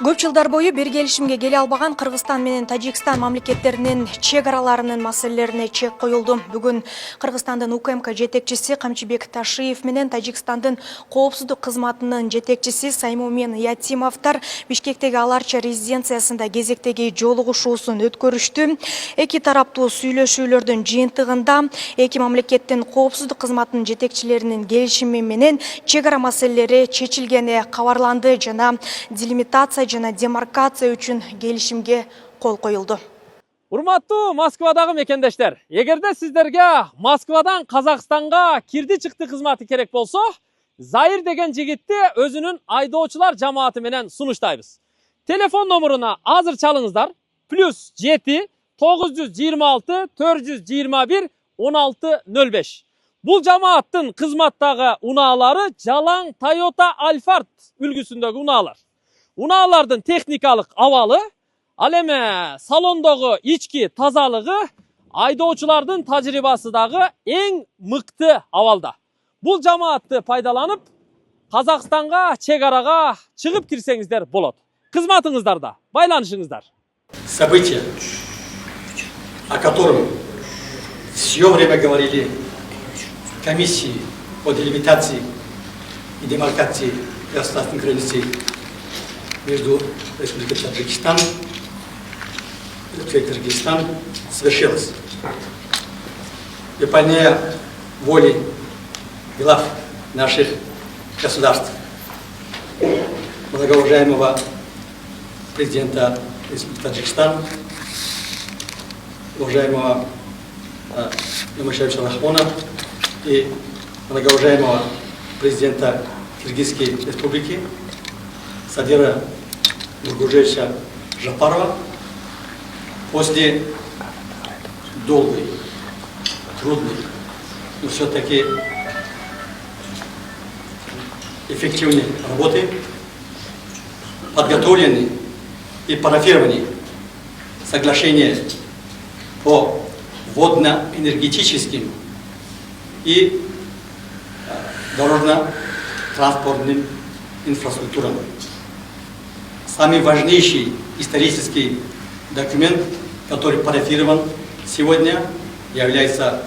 Көп жылдар бою бир келишимге келе албаган Кыргызстан менен Тажикстан мамлекеттеринин чек араларынын маселелерине чек коюлду. Бүгүн Кыргызстандын УКМК жетекчиси Камчыбек Ташиев менен Тажикстандын коопсуздук кызматынын жетекчиси Саймумен Ятимовдор Бишкектеги аларча резиденциясында кезектеги жолугушуусун өткөрүштү. Эки тараптуу сүйлөшүүлөрдүн жыйынтыгында эки мамлекеттин коопсуздук кызматынын жетекчилеринин келишими менен чек ара маселелери чечилгени кабарланды жана делимитация жана демаркация үчүн келишимге кол коюлду. Урматтуу Москвадагы мекендештер, эгерде сиздерге Москвадан Казакстанга кирди-чыкты кызматы керек болсо, Заир деген жигитти өзүнүн айдоочулар жамааты менен сунуштайбыз. Телефон номуруна азыр чалыңыздар: +7 926 421 1605. Бул жамааттын кызматтагы унаалары жалаң Toyota Alphard үлгүсүндөгү унаалар. Унаалардын техникалык абалы, ал эме салондогу ички тазалыгы айдоочулардын тажрыйбасы дагы эң мыкты абалда. Бул жамаатты пайдаланып, Казакстанга чек арага чыгып кирсеңиздер болот. Кызматыңыздарда байланышыңыздар. События, о котором все время говорили комиссии по делимитации и демаркации государственной границы между Республикой Таджикистан и Кыргызстан, совершилось. Выполняя воли глав наших государств, многоуважаемого президента Республики Таджикистан, уважаемого Юмашевича Рахмона и многоуважаемого президента Киргизской Республики Садира Нургужевича Жапарова, после долгой, трудной, но все-таки эффективной работы подготовлены и парафированы соглашения по водно-энергетическим и дорожно-транспортным инфраструктурам. Самый важнейший исторический документ, который парафирован сегодня, является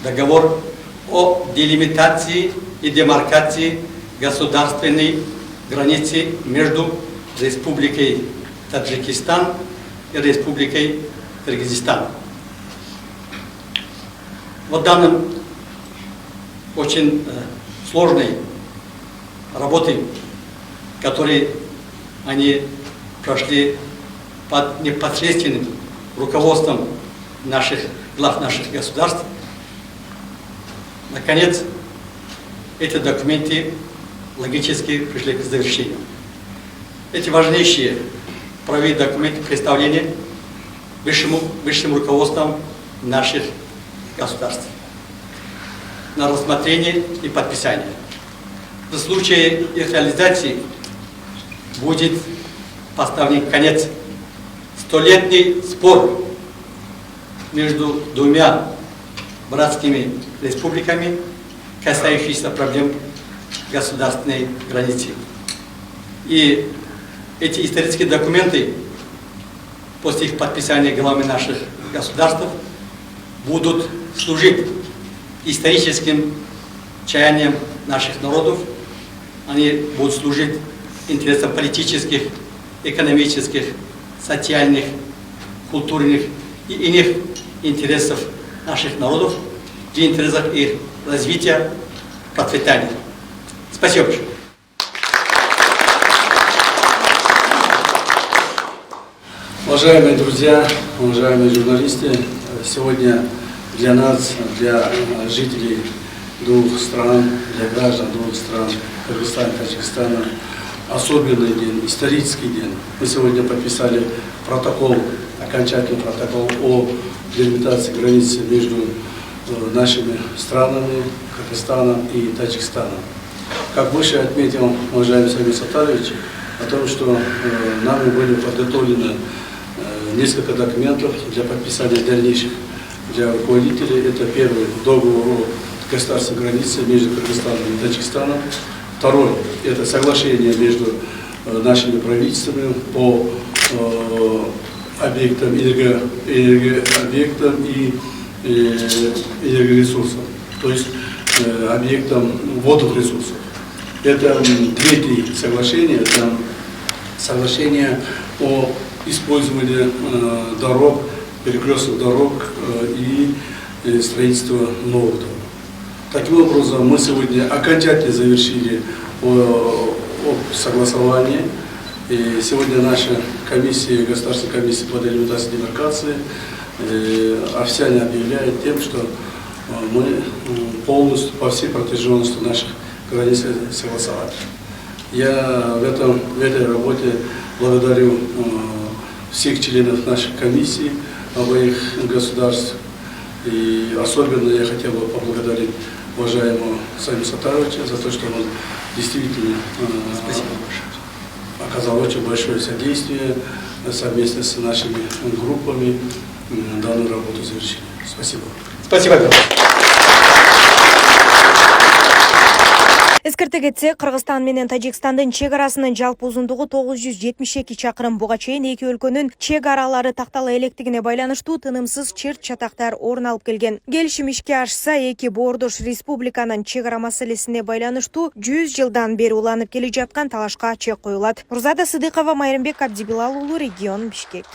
договор о делимитации и демаркации государственной границы между Республикой Таджикистан и Республикой Кыргызстан. В данном очень сложной работе, которые они прошли под непосредственным руководством глав наших государств, наконец, эти документы логически пришли к завершению. Эти важнейшие правовые документы представлены высшим руководством наших государств на рассмотрение и подписание. В случае их реализации будет поставлен конец столетний спор между двумя братскими республиками, касающийся проблем государственной границы. И эти исторические документы, после их подписания главами наших государств, будут служить историческим чаянием наших народов. Они будут служить интересам политических, экономических, социальных, культурных и иных интересов наших народов в интересах их развития, процветания. Спасибо большое. Уважаемые друзья, уважаемые журналисты, сегодня для нас, для жителей двух стран, для граждан двух стран, Кыргызстана и Таджикистана, особенный день, исторический день. Мы сегодня подписали протокол, окончательный протокол о делимитации границы между нашими странами, Кыргызстаном и Таджикистаном. Как выше отметил уважаемый Саймумен Саттарович, о том, что нами были подготовлены несколько документов для подписания дальнейших для руководителей. Это первый договор о государственной границе между Кыргызстаном и Таджикистаном. Второй – это соглашение между нашими правительствами по объектам, энергообъектам и энергоресурсам, то есть объектам водных ресурсов. Это третье соглашение, это соглашение о использовании дорог, перекрестных дорог и строительства новых дорог. Таким образом, мы сегодня окончательно завершили согласование. И сегодня наша комиссия, Государственная комиссия по делимитации и демаркации официально объявляет тем, что мы полностью по всей протяженности наших границ согласовали. Я в этой работе благодарю всех членов нашей комиссии обоих государств. И особенно я хотел бы поблагодарить уважаемого Самиля Сатаровича за то, что он действительно оказал очень большое содействие совместно с нашими группами данную работу завершили. Спасибо. Спасибо. Эскерте кетсек, Кыргызстан менен Тажикстандын чек арасынын жалпы узундугу 972 чакырым. Буга чейин эки өлкөнүн чек аралары тактала электигине байланыштуу тынымсыз черт чатактар орун алып келген. Келишим ишке ашса, эки боордош республиканын чек ара маселесине байланыштуу 100 жылдан бери уланып келе жаткан талашка чек коюлат. Рузада Сыдыкова, Майрымбек Абдибилал уулу, регион Бишкек.